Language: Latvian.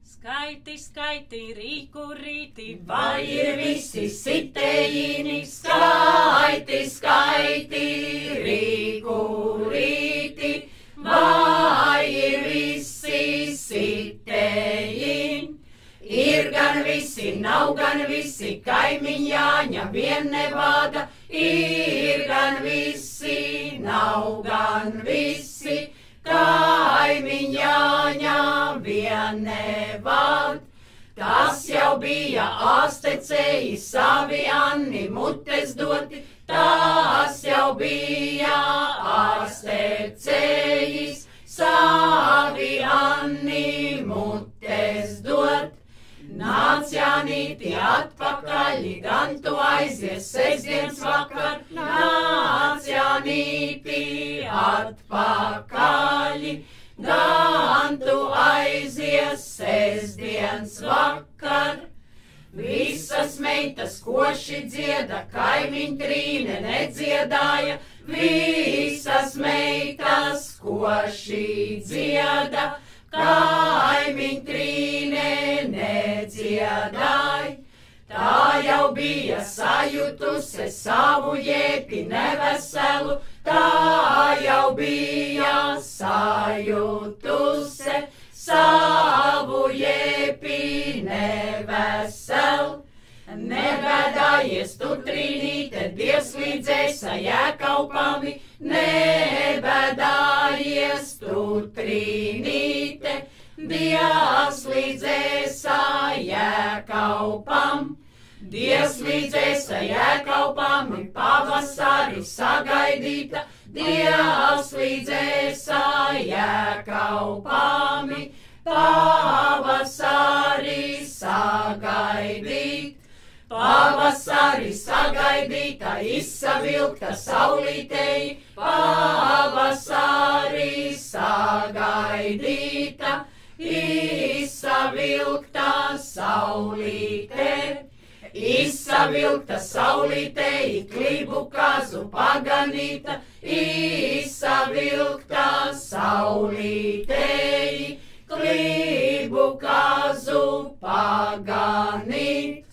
Skaiti, skaiti, rīku rīti, vai ir visi sitējini? Skaiti, skaiti, rīku rīti, vai ir visi sitējini? Ir gan visi, nav gan visi, kaimiņ Jāņa vien nevada. Ir gan visi, nav gan visi, kaimiņ Jāņa vien nevad. Tas jau bija āstecēji, savi Anni mutes doti. Tas jau bija āstecējis, savi Anni mutes dot. Nāc Jānīti atpakaļ, gan tu aizies sestdienas vakar. Nāc Jānīti atpakaļ, gan tu aizies sestdienas vakar. Visas meitas koši dzieda, kaimiņ Trīne nedziedāja. Visas meitas koši dzieda, kaimiņ Trīne nedziedāja. Tā jau bija sajutuse savu jēpi neveselu, tā jau bija sajutuse savu jēpi neveselu. Nebēdājies tu, Trīnīte, Dievs līdzēs Jēkaupami, nebēdājies tu, Trīnīte, Dievs līdzēs Jēkaupam. Dievs līdzēs Jēkaupami, pavasari sagaidīta, Dievs līdzēs Jēkaupami, pavasari sagaidīt. Pavasari sagaidīta, izsavilkta saulītei, pavasari sagaidīta, izsavilkta saulītei. Izsavilkta saulītei, klibu kazu paganīta, izsavilkta saulītei, klibu kazu paganīt.